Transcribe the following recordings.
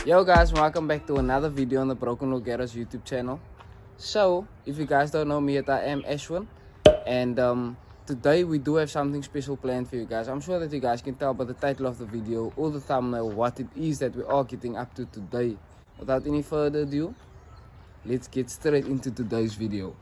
Yo guys, welcome back to another video on the Broken Wheel Garage YouTube channel. So, if you guys don't know me yet, I am Ashwin. And today we do have something special planned for you guys. I'm sure that you guys can tell by the title of the video or the thumbnail what it is that we are getting up to today. Without any further ado, let's get straight into today's video.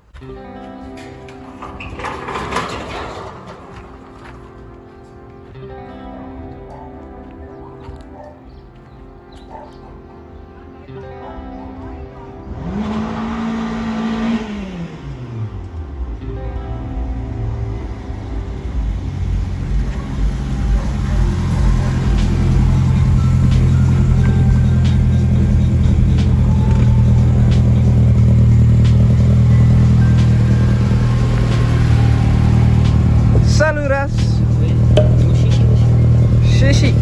Saludas! Shishi!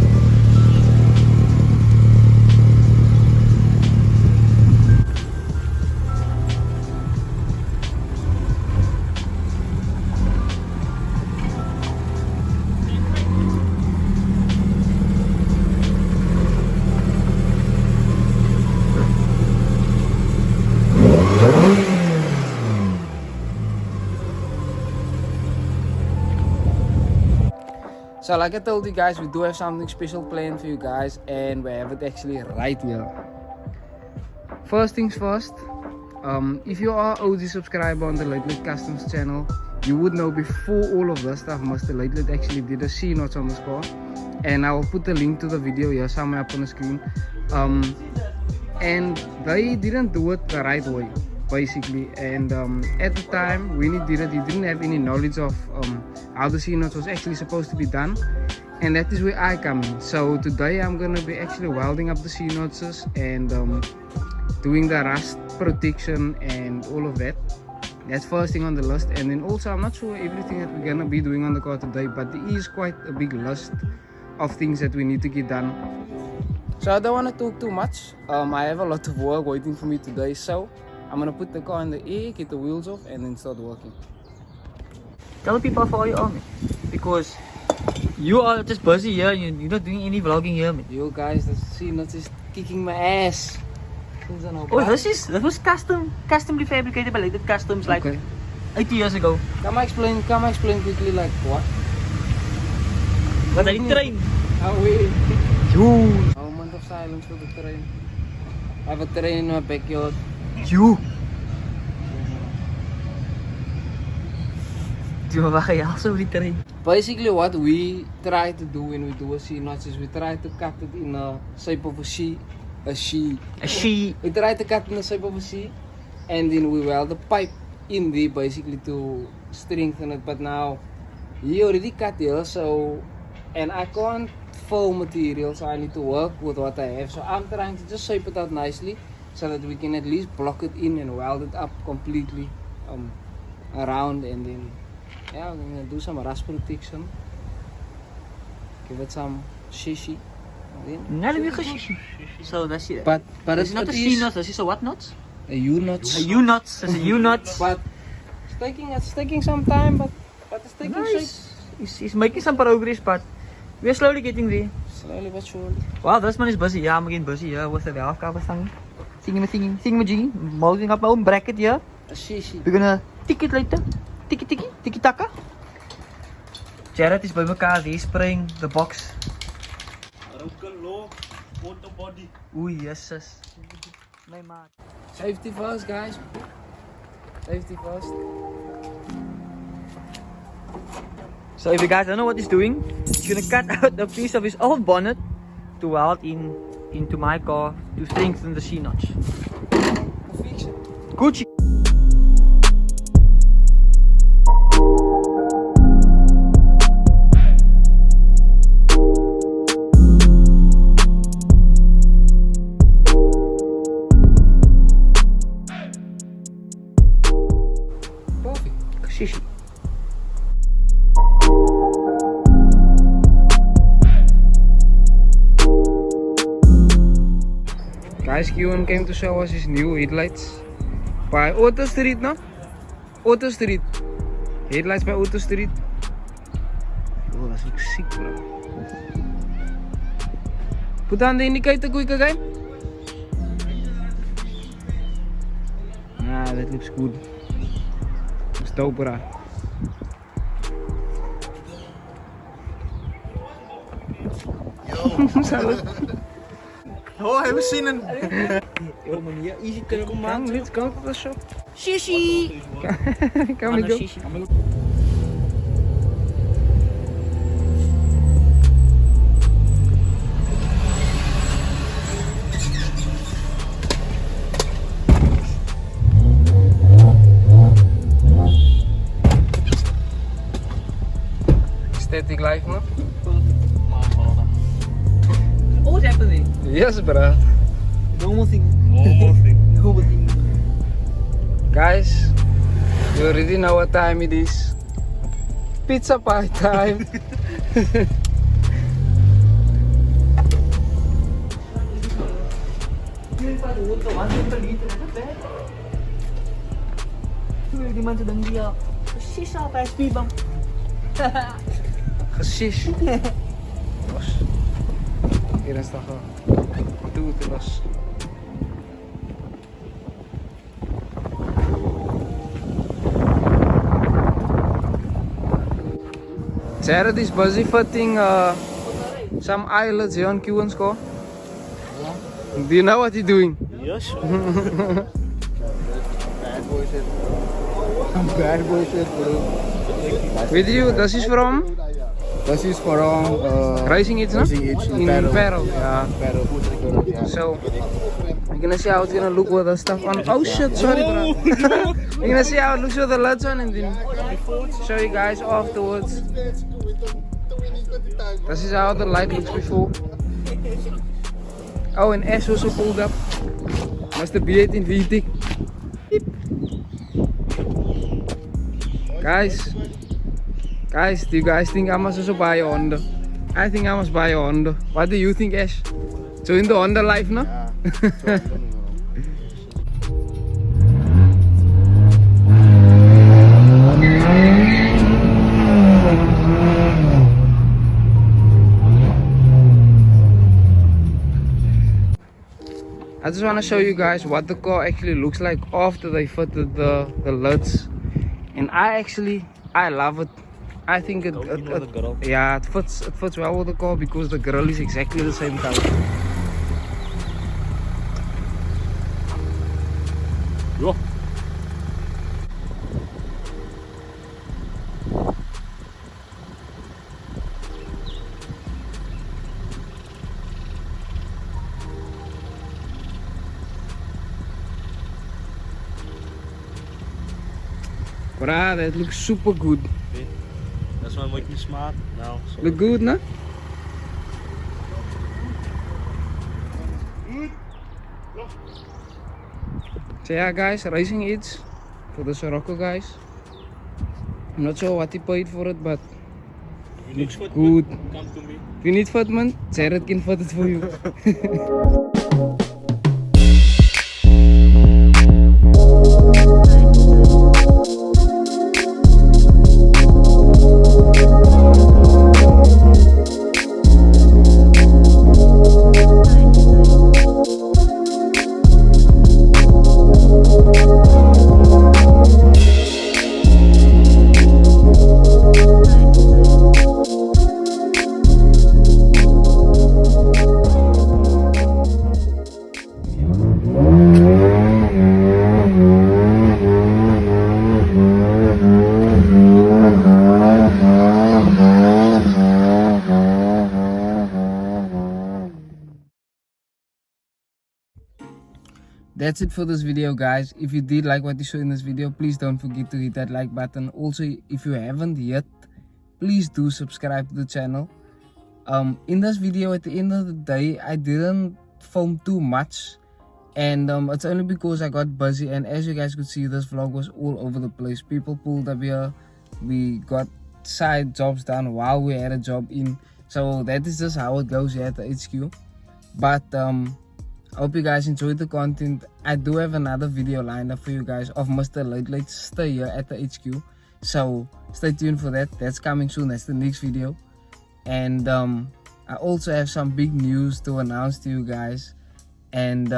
So like I told you guys, we do have something special planned for you guys, and we have it actually right here. First things first, if you are OG subscriber on the Late Customs channel, you would know before all of this stuff, Mr. Late actually did a C-notch on this car, and I will put the link to the video here somewhere up on the screen. And they didn't do it the right way, basically, and at the time when he did it, he didn't have any knowledge of how the C-notch was actually supposed to be done, and that is where I come in. So today I'm gonna be actually welding up the C-notches and doing the rust protection and all of that. That's first thing on the list. And then also, I'm not sure everything that we're gonna be doing on the car today, but there is quite a big list of things that we need to get done. So I don't want to talk too much. I have a lot of work waiting for me today, so I'm gonna put the car in the air, get the wheels off, and then start working. Tell people for you, man, because you are just busy here. You're not doing any vlogging here, man. Yo guys, the C-notch is kicking my ass. Oh, that was customly fabricated by Late Customs like 80 years ago. Come explain quickly, like what? Wat die train? Oh wait. You. Moment of silence for the train. I have a train in my backyard. You. Basically what we try to do when we do a C-notch is we try to cut it in a shape of a C. We try to cut in the shape of a C, and then we weld the pipe in there basically to strengthen it. But now he already cut here, so, and I can't fill material, so I need to work with what I have. So I'm trying to just shape it out nicely so that we can at least block it in and weld it up completely around, and then yeah, we're gonna do some rust protection, give it some shishi. So that's it. But it's not a C-notch, this is a what notch? A U-notch. A U-notch, that's a U-notch. But it's taking some time, but it's taking nice. He's making some progress, but we're slowly getting there. Slowly but surely. Wow, this man is busy. Yeah, I'm getting busy here with the valve cover thing. Thingy, molding up my own bracket here. A shishi. We're gonna tick it later. Tiki taka. Jared is by mekaar, die spraying the box. Broken low, motor body. Oei, Jesus. My maat. Safety first, guys. Safety first. So if you guys don't know what he's doing, he's gonna cut out a piece of his old bonnet to weld into my car to strengthen the C-notch. Gucci. Shishi. Guys, Q1 came to show us his new headlights by Auto Street, no? Auto Street. Headlights by Auto Street. Oh, that looks sick, bro. Put on the indicator quick again. that looks good. Looks dope, bruh. Salud. Oh, I haven't seen it. Yo man, ja, easy kunnen we Come, let's go to the shop. Shishi! Come, let's go. Shishi. Static life, no? Always happening. Yes, bruh. Normal thing. Normal thing. Normal thing. Guys, you already know what time it is. Pizza pie time. Die man sedang dia precies altijd speedbump. Geshish. Los. Hier is toch wel. Doe het los. Jared is busy fitting some eyelids here on Q1's car. Do you know what he's doing? Yes. Bad boy shit. Bad boy shit, bro. With you, this is from This is from Racing It's, no? Racing It's In Polo, yeah. Pero, yeah. So, you're gonna see how it's gonna look with the stuff on. Oh shit, sorry, bro. You're gonna see how it looks with the lids on and then show you guys afterwards. This is how the light looks before. Oh, and S also pulled up. Must have be in VT. Guys, do you guys think I must also buy a Honda? I think I must buy a Honda. What do you think, Ash? Join the Honda life, no? Yeah. I just want to show you guys what the car actually looks like after they fitted the lids, and I love it. I think it fits well with the car because the grille is exactly the same color. Yo. Bruh, that looks super good. Okay. That's why make me smart now. So. Look good, no? So yeah guys, Racing It's for the Scirocco guys. I'm not sure what he paid for it, but You need foot, good. come to me. If you need fitment, Jared can fit it for you. That's it for this video guys. If you did like what you saw in this video, please don't forget to hit that like button. Also, if you haven't yet, please do subscribe to the channel. In this video, at the end of the day, I didn't film too much, and it's only because I got busy, and as you guys could see, this vlog was all over the place. People pulled up here, we got side jobs done while we had a job in, so that is just how it goes here at the HQ. But I hope you guys enjoyed the content. I do have another video lined up for you guys of Mr. Late stay here at the HQ, so stay tuned for that. That's coming soon. That's the next video. And I also have some big news to announce to you guys, and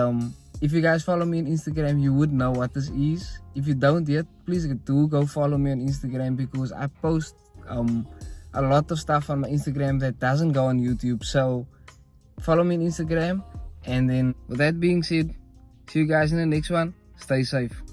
If you guys follow me on Instagram, you would know what this is. If you don't yet, please do go follow me on Instagram because I post a lot of stuff on my Instagram that doesn't go on YouTube. So follow me on Instagram. And then with that being said, see you guys in the next one. Stay safe.